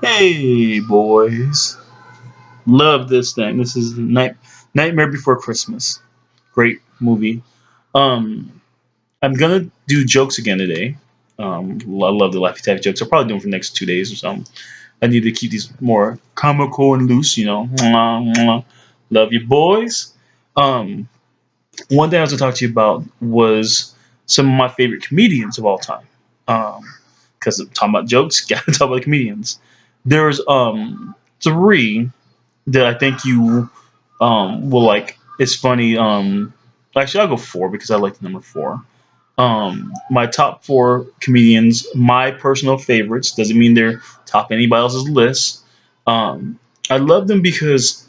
Hey, boys. Love this thing. This is Nightmare Before Christmas. Great movie. Um, I'm gonna do jokes again today. I love the Laffy Taffy jokes. I'll probably do them for the next 2 days or something. I need to keep these more comical and loose, Mwah, mwah. Love you, boys. Um, One thing I was gonna talk to you about was some of my favorite comedians of all time. Because I'm talking about jokes, gotta talk about comedians. There's three that I think you will like. It's funny. Actually, I'll go four because I like the number four. My top four comedians, my personal favorites. Doesn't mean they're top anybody else's list. Um, I love them because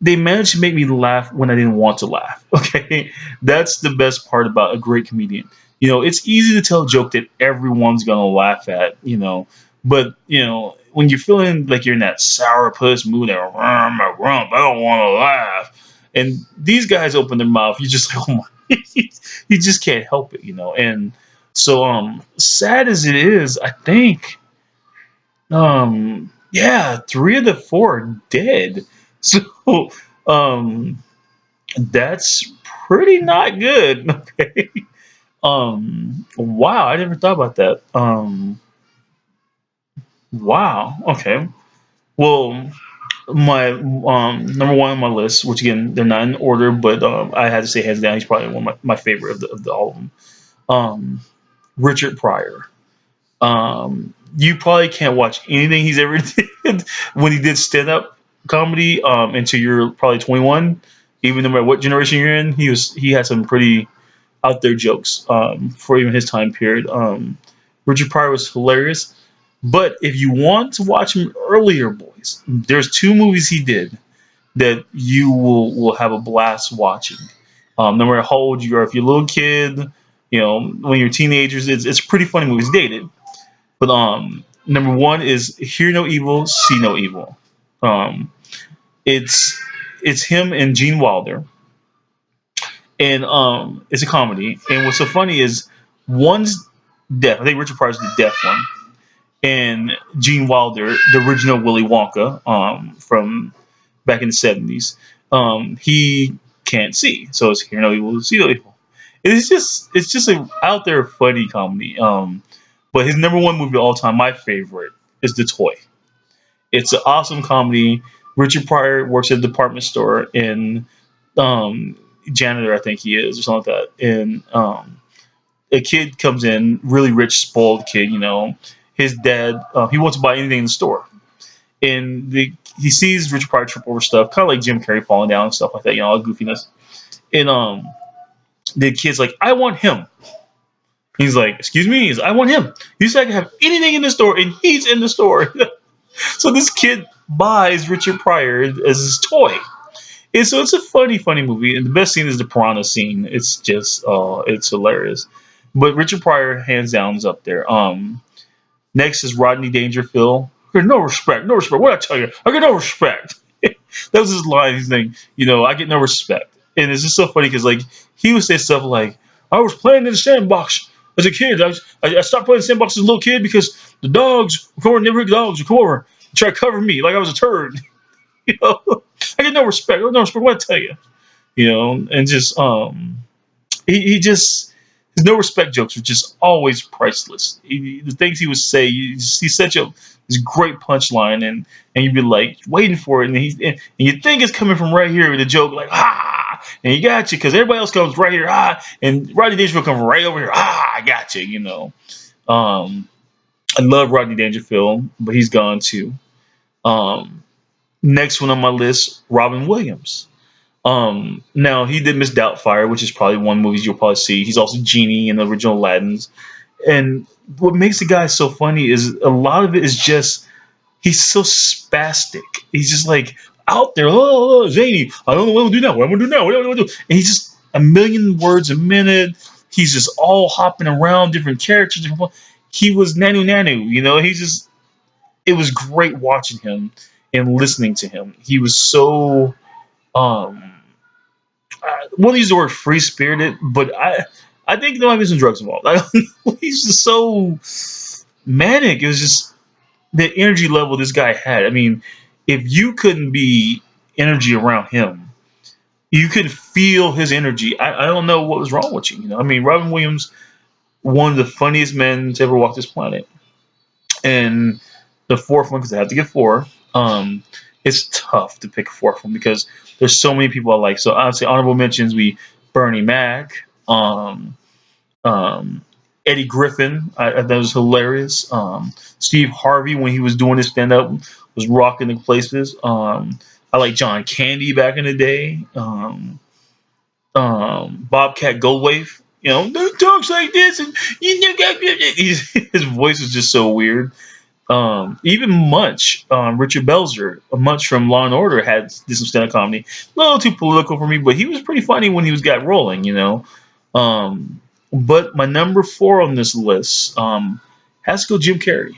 they managed to make me laugh when I didn't want to laugh. Okay, that's the best part about a great comedian. It's easy to tell a joke that everyone's gonna laugh at. But when you're feeling like you're in that sourpuss mood, that my rump, I don't want to laugh, and these guys open their mouth, you just like, oh my, you just can't help it. And so, sad as it is, I think, yeah, three of the four are dead. So, um, that's pretty not good. Okay. Wow, I never thought about that. Wow. Okay. Well, my number one on my list, which again they're not in order, but I had to say hands down, he's probably one of my favorite of all of them. Um, Richard Pryor. You probably can't watch anything he's ever did when he did stand up comedy until you're probably 21. Even no matter what generation you're in, he had some pretty out there jokes for even his time period. Richard Pryor was hilarious. But if you want to watch him earlier, boys, there's two movies he did that you will have a blast watching. No matter how old you are, if you're a little kid, when you're teenagers, it's pretty funny movies. Dated, but number one is Hear No Evil, See No Evil. Um, it's him and Gene Wilder, and it's a comedy. And what's so funny is one's deaf. I think Richard Pryor's the deaf one, and Gene Wilder, the original Willy Wonka, from back in the '70s. He can't see, so it's Hear No Evil, See No Evil. It's just a out there funny comedy. But his number one movie of all time, my favorite, is The Toy. It's an awesome comedy. Richard Pryor works at a department store in um, janitor, I think he is, or something like that. And a kid comes in, really rich, spoiled kid. His dad, he wants to buy anything in the store, and he sees Richard Pryor trip over stuff, kind of like Jim Carrey falling down and stuff like that. All goofiness. And the kid's like, "I want him." He's like, "Excuse me?" He's, "I want him." He said, "I can have anything in the store," and he's in the store. So this kid buys Richard Pryor as his toy. And so it's a funny, funny movie. And the best scene is the piranha scene. It's just, it's hilarious. But Richard Pryor, hands down, is up there. Next is Rodney Dangerfield. There's no respect, no respect. What I tell you, I get no respect. That was his line. He's like, I get no respect. And it's just so funny because like he would say stuff like, "I was playing in the sandbox as a kid. I stopped playing sandbox as a little kid because the dogs, neighborhood dogs, would come over and try to cover me like I was a turd." you know, I get no respect. No respect. What I tell you, and just he just his no respect jokes were just always priceless. The things he would say, he set you up this great punchline, and you'd be like waiting for it, and you think it's coming from right here with a joke like and he got you because everybody else comes right here and Rodney Dangerfield comes right over here I got you. Um, I love Rodney Dangerfield, but he's gone too. Um, Next one on my list, Robin Williams. Now he did Miss Doubtfire, which is probably one movie you'll probably see. He's also Genie in the original Aladdin's. And what makes the guy so funny is a lot of it is just he's so spastic. He's just like out there, zany. I don't know what I'm gonna do now. What I'm gonna do now? What am I gonna do? And he's just a million words a minute. He's just all hopping around different characters. He was Nanu Nanu. He's just. It was great watching him and listening to him. He was so um won't use the word free spirited, but I think there might be some drugs involved. I don't know. He's just so manic. It was just the energy level this guy had. I mean, if you couldn't be energy around him, you could feel his energy. I don't know what was wrong with you. You know, I mean, Robin Williams, one of the funniest men to ever walk this planet, and the fourth one because I have to get four. It's tough to pick a fourth one because there's so many people I like. So I'd say honorable mentions: we Bernie Mac, um, Eddie Griffin. I thought was hilarious. Steve Harvey when he was doing his stand up was rocking the places. I like John Candy back in the day. Bobcat Goldthwait. You know, no talks like this, and his voice is just so weird. Even Munch, Richard Belzer, Munch from Law and Order did some stand up comedy. A little too political for me, but he was pretty funny when he was got rolling. You know. But my number four on this list has to go Jim Carrey.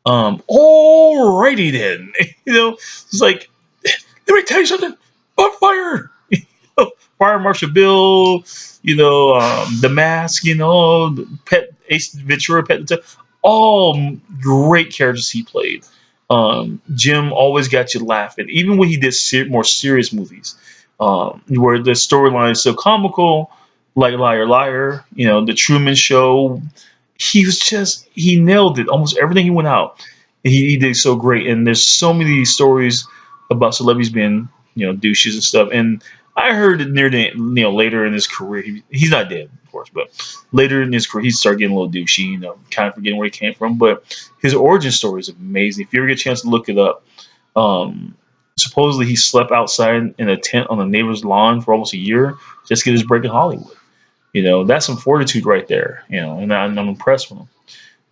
Alrighty then. You know, it's like, let me tell you something. On fire. Fire Marshal Bill. You know, The Mask. You know, Pet Ace Ventura, Pet Detective. All great characters he played. Jim always got you laughing, even when he did more serious movies, where the storyline is so comical, like Liar Liar. You know, The Truman Show, he nailed it. Almost everything he went out, he did so great. And there's so many stories about celebrities being douches and stuff. And I heard that near the later in his career, he's not dead, of course, but later in his career, he started getting a little douchey. Kind of forgetting where he came from. But his origin story is amazing. If you ever get a chance to look it up, um, supposedly he slept outside in a tent on a neighbor's lawn for almost a year just to get his break in Hollywood. That's some fortitude right there. And I'm impressed with him.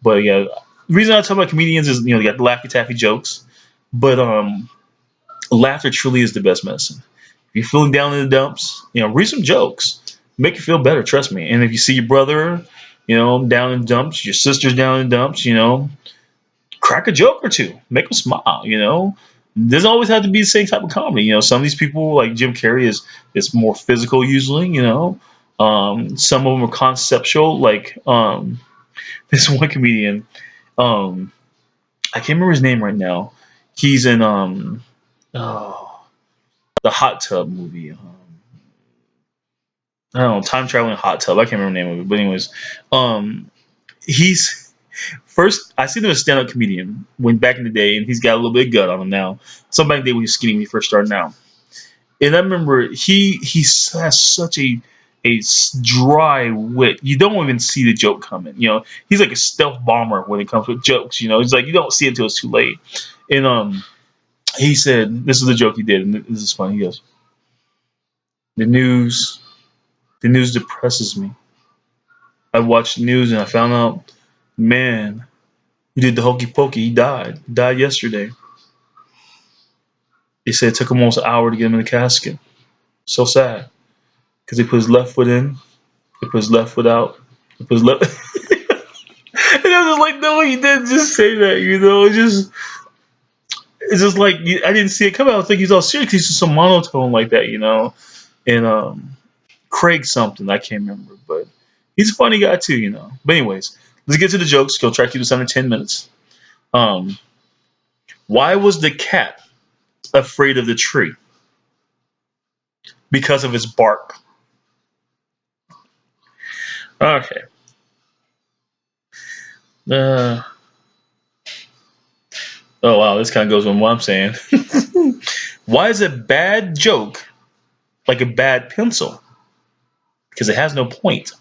But yeah, the reason I talk about comedians is they got the Laffy Taffy jokes, but laughter truly is the best medicine. If you're feeling down in the dumps, read some jokes, make you feel better. Trust me. And if you see your brother, down in the dumps, your sister's down in the dumps, crack a joke or two, make them smile. Doesn't always have to be the same type of comedy. Some of these people like Jim Carrey is more physical usually. Some of them are conceptual, like this one comedian. Um, I can't remember his name right now. He's in oh, the hot tub movie. I don't know, time traveling hot tub. I can't remember the name of it, but anyways, he's first. I seen him as a stand up comedian when back in the day, and he's got a little bit of gut on him now. So back in the day when he was skinny when he first started out. And I remember he has such a dry wit. You don't even see the joke coming. He's like a stealth bomber when it comes with jokes. It's like you don't see it until it's too late. And he said, "This is the joke he did, and this is funny." He goes, "The news, the news depresses me. I watched the news and I found out, man, who did the hokey pokey? He died. He died yesterday. They said it took him almost an hour to get him in the casket. So sad because they put his left foot in, they put his left foot out, they put his left." And I was just like, no, he didn't just say that. It's just like I didn't see it coming. I was thinking he's all serious. He's just so monotone like that. And Craig something I can't remember, but he's a funny guy too. But anyways, let's get to the jokes. Go try to keep this under 10 minutes. Um, why was the cat afraid of the tree? Because of its bark. Okay. Uh, oh wow, this kind of goes with what I'm saying. Why is a bad joke like a bad pencil? Because it has no point.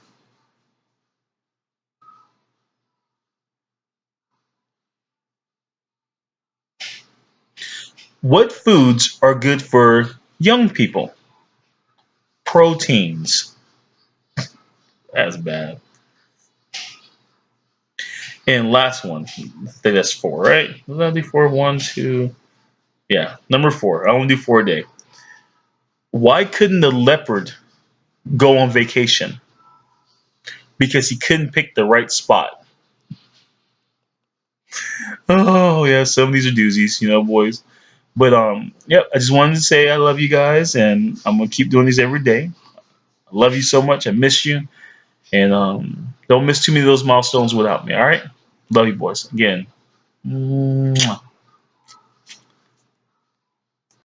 What foods are good for young people? Proteins. That's bad. And last one. I think that's four, right? Was that do four? One, two. Yeah, number four. I only do four a day. Why couldn't the leopard go on vacation? Because he couldn't pick the right spot. Oh yeah, some of these are doozies, boys. But yep. I just wanted to say I love you guys, and I'm gonna keep doing these every day. I love you so much. I miss you, and don't miss too many of those milestones without me. All right. Love you, boys. Again.